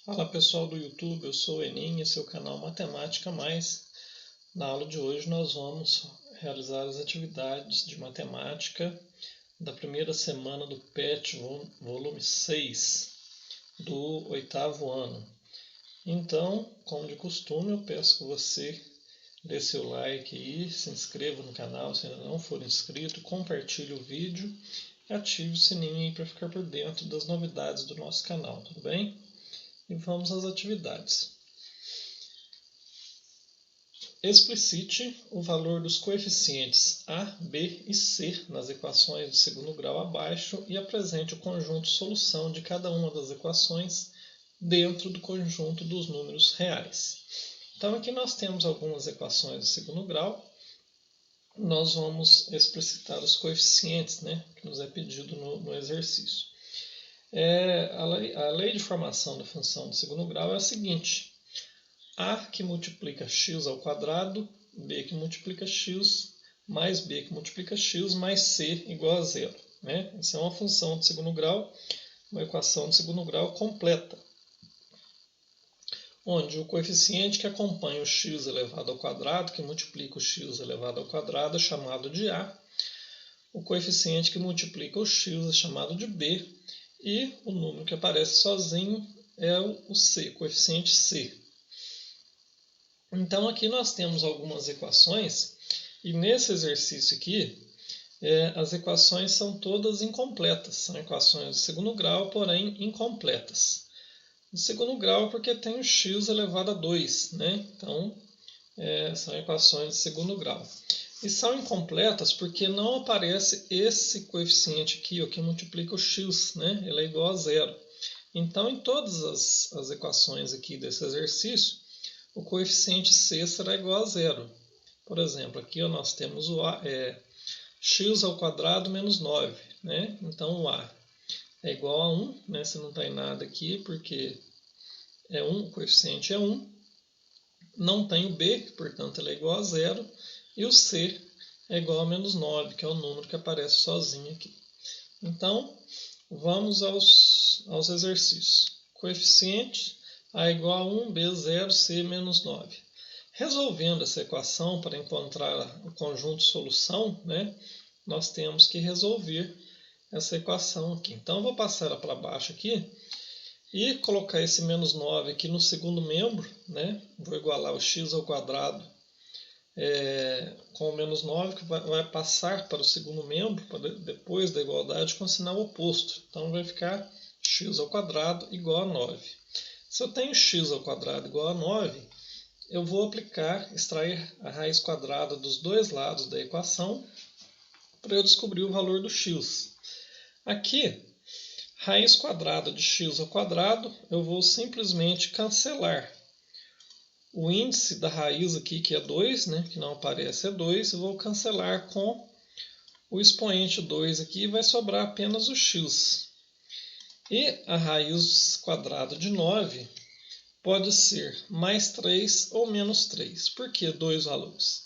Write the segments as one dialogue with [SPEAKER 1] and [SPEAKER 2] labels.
[SPEAKER 1] Fala pessoal do YouTube, eu sou o Enin, esse é o canal Matemática Mais. Na aula de hoje nós vamos realizar as atividades de matemática da primeira semana do PET, volume 6, do 8º ano. Então, como de costume, eu peço que você dê seu like e se inscreva no canal se ainda não for inscrito, compartilhe o vídeo e ative o sininho aí para ficar por dentro das novidades do nosso canal, tudo bem? E vamos às atividades. Explicite o valor dos coeficientes a, b e c nas equações de segundo grau abaixo e apresente o conjunto solução de cada uma das equações dentro do conjunto dos números reais. Então aqui nós temos algumas equações de segundo grau. Nós vamos explicitar os coeficientes, que nos é pedido no exercício. A lei de formação da função de segundo grau é a seguinte: a que multiplica x ao quadrado, b que multiplica x, mais b que multiplica x, mais c igual a zero. Essa é uma função de segundo grau, uma equação de segundo grau completa, onde o coeficiente que acompanha o x elevado ao quadrado, que multiplica o x elevado ao quadrado, é chamado de a, o coeficiente que multiplica o x é chamado de b, e o número que aparece sozinho é o c, coeficiente c. Então aqui nós temos algumas equações, e nesse exercício aqui, as equações são todas incompletas. São equações de segundo grau, porém incompletas. De segundo grau porque tem o x elevado a 2, Então, são equações de segundo grau. E são incompletas porque não aparece esse coeficiente aqui, que multiplica o x, Ele é igual a zero. Então, em todas as equações aqui desse exercício, o coeficiente c será igual a zero. Por exemplo, aqui nós temos o x ao quadrado menos 9. Então, o a é igual a 1, se não tem nada aqui, porque é 1, o coeficiente é 1. Não tem o b, portanto, ele é igual a zero. E o c é igual a menos 9, que é o número que aparece sozinho aqui. Então, vamos aos exercícios. Coeficiente a igual a 1, b 0, c menos 9. Resolvendo essa equação para encontrar o conjunto solução, nós temos que resolver essa equação aqui. Então, eu vou passar ela para baixo aqui e colocar esse menos 9 aqui no segundo membro. Vou igualar o x ao quadrado com o menos 9, que vai passar para o segundo membro, depois da igualdade, com sinal oposto. Então, vai ficar x ao quadrado igual a 9. Se eu tenho x ao quadrado igual a 9, eu vou extrair a raiz quadrada dos dois lados da equação para eu descobrir o valor do x. Aqui, raiz quadrada de x ao quadrado, eu vou simplesmente cancelar o índice da raiz aqui, que é 2, que não aparece, é 2, eu vou cancelar com o expoente 2 aqui e vai sobrar apenas o x. E a raiz quadrada de 9 pode ser mais 3 ou menos 3. Por que dois valores?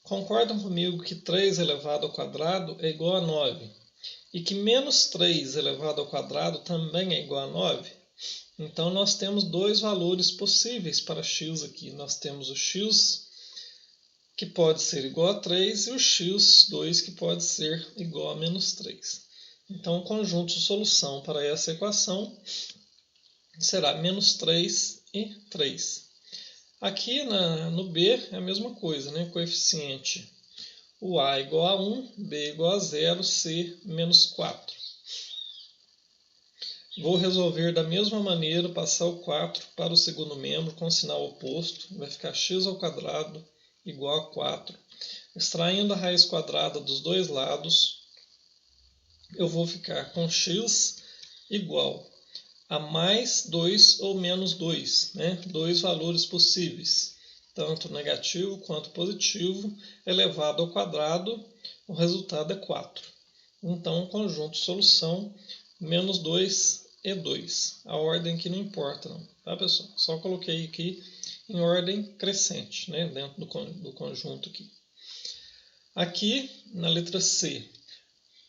[SPEAKER 1] Concordam comigo que 3 elevado ao quadrado é igual a 9 e que menos 3 elevado ao quadrado também é igual a 9? Então, nós temos dois valores possíveis para x aqui. Nós temos o x, que pode ser igual a 3, e o x2, que pode ser igual a menos 3. Então, o conjunto de solução para essa equação será menos 3 e 3. Aqui no b é a mesma coisa, coeficiente. O a igual a 1, b igual a 0, c menos 4. Vou resolver da mesma maneira, passar o 4 para o segundo membro com sinal oposto. Vai ficar x ao quadrado igual a 4. Extraindo a raiz quadrada dos dois lados, eu vou ficar com x igual a mais 2 ou menos 2. Dois valores possíveis, tanto negativo quanto positivo, elevado ao quadrado, o resultado é 4. Então, o conjunto solução, menos 2 e 2. A ordem aqui não importa, não, tá, pessoal? Só coloquei aqui em ordem crescente, dentro do conjunto aqui. Aqui, na letra C,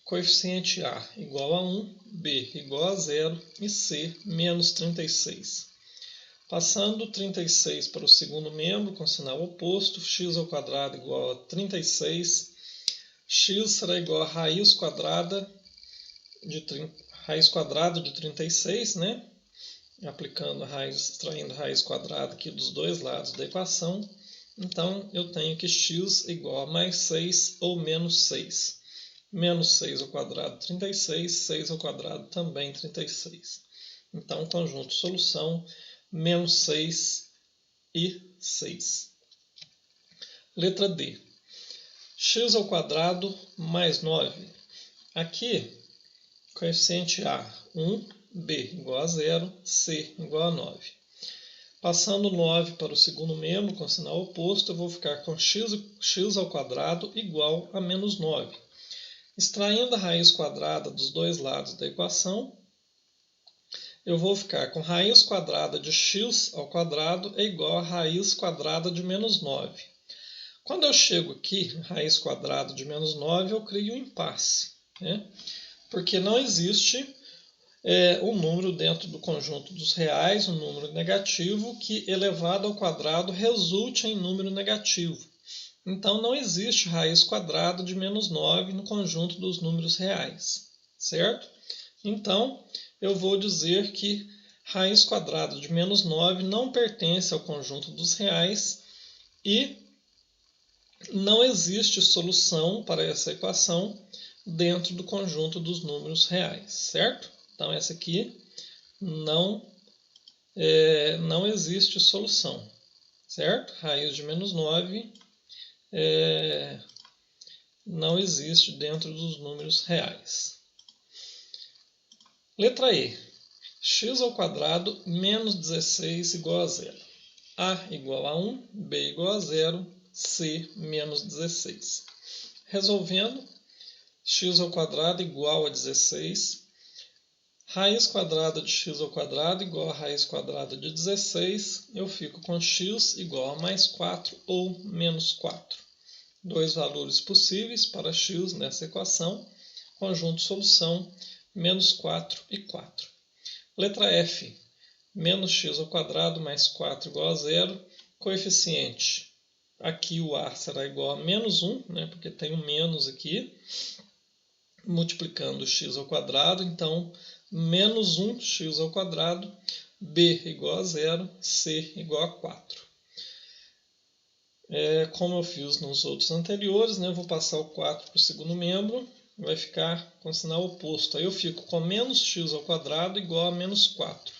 [SPEAKER 1] coeficiente A igual a 1, B igual a 0 e C menos 36. Passando 36 para o segundo membro com sinal oposto, x ao quadrado igual a 36, x será igual a raiz quadrada de 36, né? Aplicando a raiz, extraindo a raiz quadrada aqui dos dois lados da equação. Então, eu tenho que x igual a mais 6 ou menos 6. Menos 6 ao quadrado, 36. 6 ao quadrado, também 36. Então, conjunto solução, menos 6 e 6. Letra D. X ao quadrado mais 9. Aqui, coeficiente A, 1, B igual a 0, C igual a 9. Passando 9 para o segundo membro com sinal oposto, eu vou ficar com x ao quadrado igual a menos 9. Extraindo a raiz quadrada dos dois lados da equação, eu vou ficar com raiz quadrada de x ao quadrado é igual a raiz quadrada de menos 9. Quando eu chego aqui, raiz quadrada de menos 9, eu crio um impasse, né? Porque não existe um número dentro do conjunto dos reais, um número negativo, que elevado ao quadrado resulte em número negativo. Então, não existe raiz quadrada de menos 9 no conjunto dos números reais, certo? Então, eu vou dizer que raiz quadrada de menos 9 não pertence ao conjunto dos reais e não existe solução para essa equação dentro do conjunto dos números reais, certo? Então, essa aqui não existe solução, certo? Raiz de menos 9 não existe dentro dos números reais. Letra E. X ao quadrado menos 16 igual a 0. A igual a 1, B igual a 0, C menos 16. Resolvendo, x ao quadrado igual a 16. Raiz quadrada de x ao quadrado igual a raiz quadrada de 16. Eu fico com x igual a mais 4 ou menos 4. Dois valores possíveis para x nessa equação. Conjunto solução, menos 4 e 4. Letra F. Menos x ao quadrado mais 4 igual a 0. Coeficiente. Aqui o A será igual a menos 1, né, porque tem um menos aqui. Multiplicando x ao quadrado, então, menos 1x ao quadrado, B igual a 0, C igual a 4. Como eu fiz nos outros anteriores, né, eu vou passar o 4 para o segundo membro, vai ficar com sinal oposto. Aí eu fico com menos x ao quadrado igual a menos 4.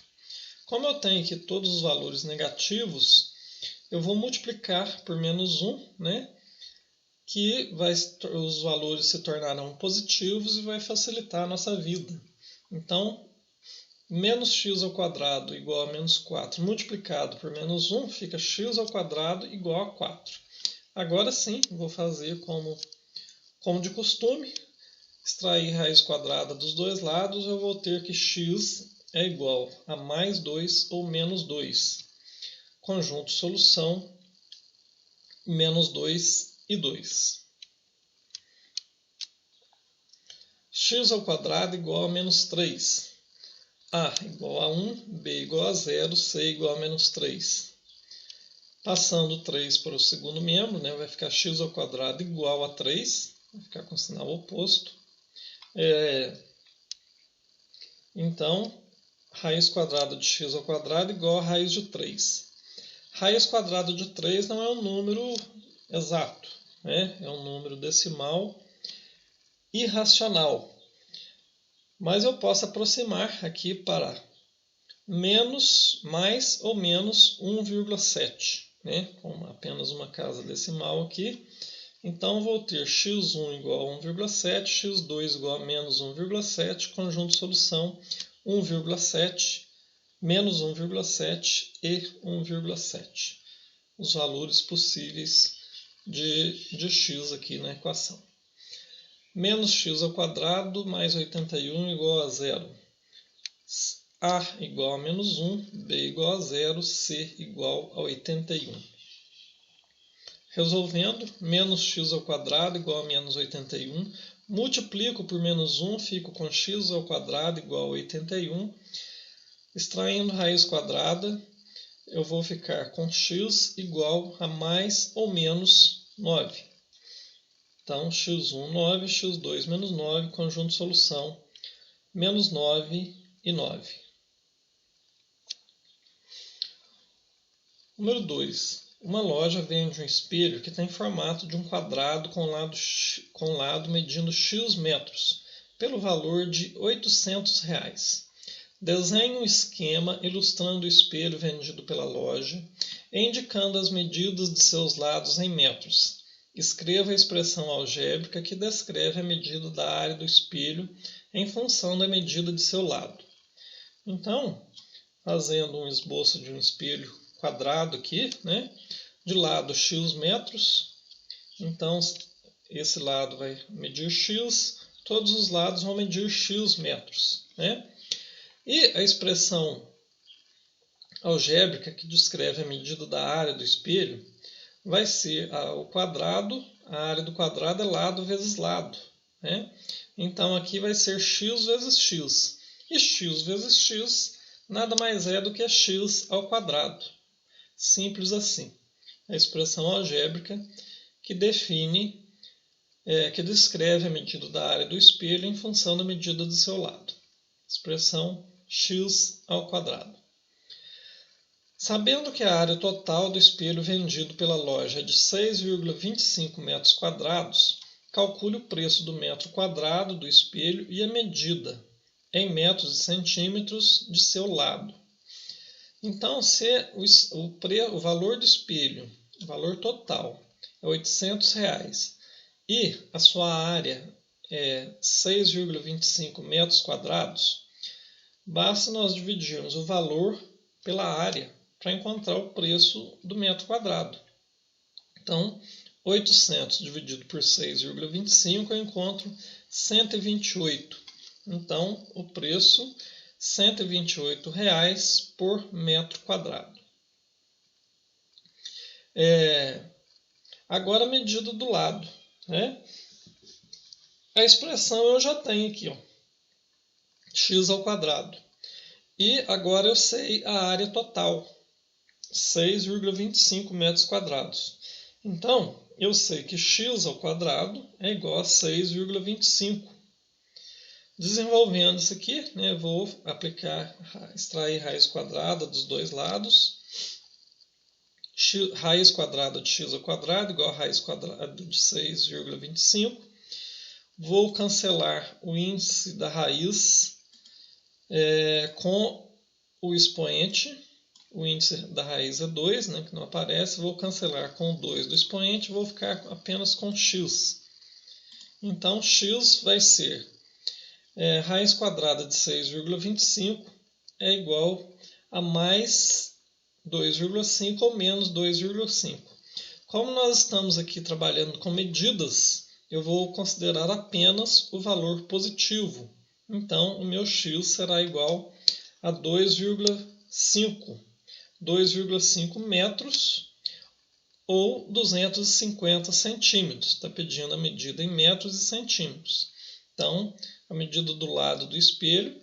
[SPEAKER 1] Como eu tenho aqui todos os valores negativos, eu vou multiplicar por menos 1, né? Que os valores se tornarão positivos e vai facilitar a nossa vida. Então, menos x ao quadrado igual a menos 4 multiplicado por menos 1 fica x ao quadrado igual a 4. Agora sim, vou fazer como de costume, extrair raiz quadrada dos dois lados, eu vou ter que x é igual a mais 2 ou menos 2. Conjunto solução, menos 2 e 2. X ao quadrado igual a menos 3. A igual a 1, B igual a 0, C igual a menos 3. Passando 3 para o segundo membro, né, vai ficar x ao quadrado igual a 3. Vai ficar com sinal oposto. Então, raiz quadrada de x ao quadrado igual a raiz de 3. Raiz quadrada de 3 não é um número exato, né? É um número decimal irracional. Mas eu posso aproximar aqui para menos, mais ou menos 1,7, né? Com apenas uma casa decimal aqui. Então, vou ter x1 igual a 1,7, x2 igual a menos 1,7, conjunto solução 1,7, menos 1,7 e 1,7. Os valores possíveis de x aqui na equação. Menos x ao quadrado mais 81 igual a 0. A igual a menos 1, B igual a 0, C igual a 81. Resolvendo, menos x ao quadrado igual a menos 81. multiplico por menos 1, fico com x ao quadrado igual a 81. Extraindo raiz quadrada, eu vou ficar com x igual a mais ou menos 9. Então, x1, 9, x2, menos 9, conjunto de solução, menos 9 e 9. Número 2. Uma loja vende um espelho que tem formato de um quadrado com lado medindo x metros, pelo valor de R$ 800. Desenhe um esquema ilustrando o espelho vendido pela loja e indicando as medidas de seus lados em metros. Escreva a expressão algébrica que descreve a medida da área do espelho em função da medida de seu lado. Então, fazendo um esboço de um espelho quadrado aqui, né? De lado x metros, então esse lado vai medir x, todos os lados vão medir x metros, né? E a expressão algébrica que descreve a medida da área do espelho vai ser o quadrado, a área do quadrado é lado vezes lado, né? Então aqui vai ser x vezes x, e x vezes x nada mais é do que x ao quadrado. Simples assim. A expressão algébrica que define, que descreve a medida da área do espelho em função da medida do seu lado. Expressão x ao quadrado. Sabendo que a área total do espelho vendido pela loja é de 6,25 metros quadrados, calcule o preço do metro quadrado do espelho e a medida, em metros e centímetros, de seu lado. Então, se o valor do espelho, o valor total, é R$ 800 e a sua área é 6,25 metros quadrados, basta nós dividirmos o valor pela área para encontrar o preço do metro quadrado. Então, 800 dividido por 6,25 eu encontro 128. Então, o preço R$ 128 por metro quadrado. Agora a medida do lado, né? A expressão eu já tenho aqui, ó, x ao quadrado. E agora eu sei a área total, 6,25 metros quadrados. Então, eu sei que x ao quadrado é igual a 6,25. Desenvolvendo isso aqui, né, vou extrair raiz quadrada dos dois lados. Raiz quadrada de x ao quadrado igual a raiz quadrada de 6,25. Vou cancelar o índice da raiz com o expoente. O índice da raiz é 2, né, que não aparece. Vou cancelar com o 2 do expoente, vou ficar apenas com x. Então, x vai ser raiz quadrada de 6,25 é igual a mais 2,5 ou menos 2,5. Como nós estamos aqui trabalhando com medidas, eu vou considerar apenas o valor positivo. Então, o meu x será igual a 2,5 metros ou 250 centímetros. Está pedindo a medida em metros e centímetros. Então, a medida do lado do espelho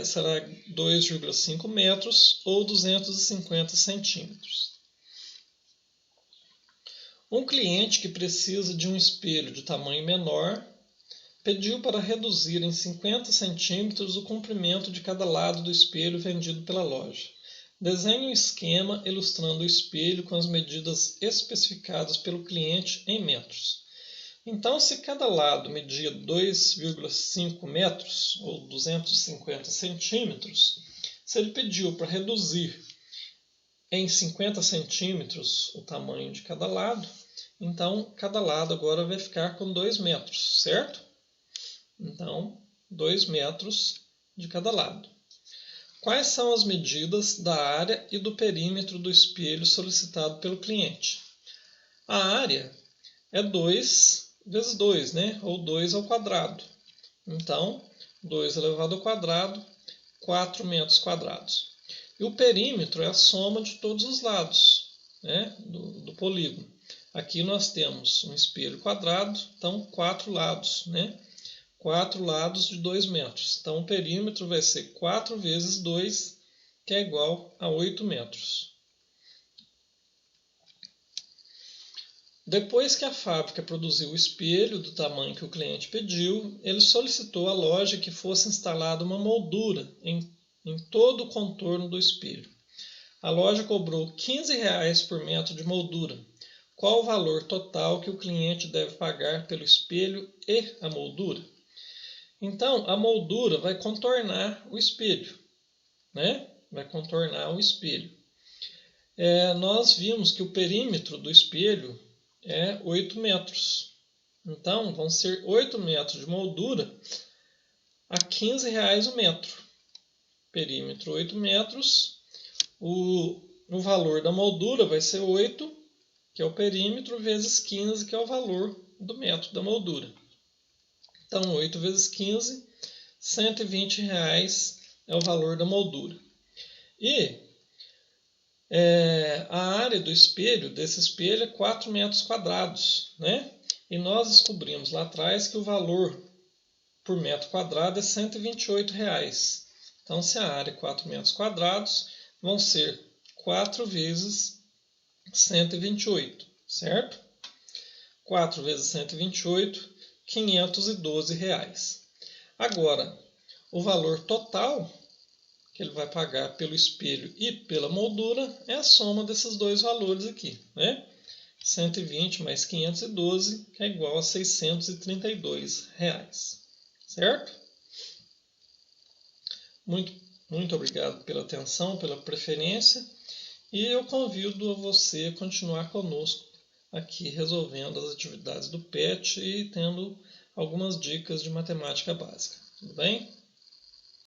[SPEAKER 1] será 2,5 metros ou 250 centímetros. Um cliente que precisa de um espelho de tamanho menor pediu para reduzir em 50 centímetros o comprimento de cada lado do espelho vendido pela loja. Desenhe um esquema ilustrando o espelho com as medidas especificadas pelo cliente em metros. Então, se cada lado media 2,5 metros ou 250 centímetros, se ele pediu para reduzir em 50 centímetros o tamanho de cada lado, então cada lado agora vai ficar com 2 metros, certo? Então, 2 metros de cada lado. Quais são as medidas da área e do perímetro do espelho solicitado pelo cliente? A área é 2 vezes 2, né? Ou 2 ao quadrado. Então, 2 elevado ao quadrado, 4 metros quadrados. E o perímetro é a soma de todos os lados, né? do polígono. Aqui nós temos um espelho quadrado, então 4 lados, né? 4 lados de 2 metros. Então o perímetro vai ser 4 vezes 2, que é igual a 8 metros. Depois que a fábrica produziu o espelho do tamanho que o cliente pediu, ele solicitou à loja que fosse instalada uma moldura em todo o contorno do espelho. A loja cobrou R$ 15 por metro de moldura. Qual o valor total que o cliente deve pagar pelo espelho e a moldura? Então, a moldura vai contornar o espelho, né? Vai contornar o espelho. Nós vimos que o perímetro do espelho é 8 metros. Então, vão ser 8 metros de moldura a R$ 15 o metro. Perímetro 8 metros. O valor da moldura vai ser 8, que é o perímetro, vezes 15, que é o valor do metro da moldura. Então, 8 vezes 15, R$ 120 é o valor da moldura. E a área do espelho, desse espelho, é 4 metros quadrados, né? E nós descobrimos lá atrás que o valor por metro quadrado é R$ 128. Então, se a área é 4 metros quadrados, vão ser 4 vezes 128, certo? 4 vezes 128, R$ 512. Agora, o valor total que ele vai pagar pelo espelho e pela moldura é a soma desses dois valores aqui, né? 120 mais 512, que é igual a R$ 632, certo? Muito obrigado pela atenção, pela preferência, e eu convido você a continuar conosco aqui resolvendo as atividades do PET e tendo algumas dicas de matemática básica, tudo bem?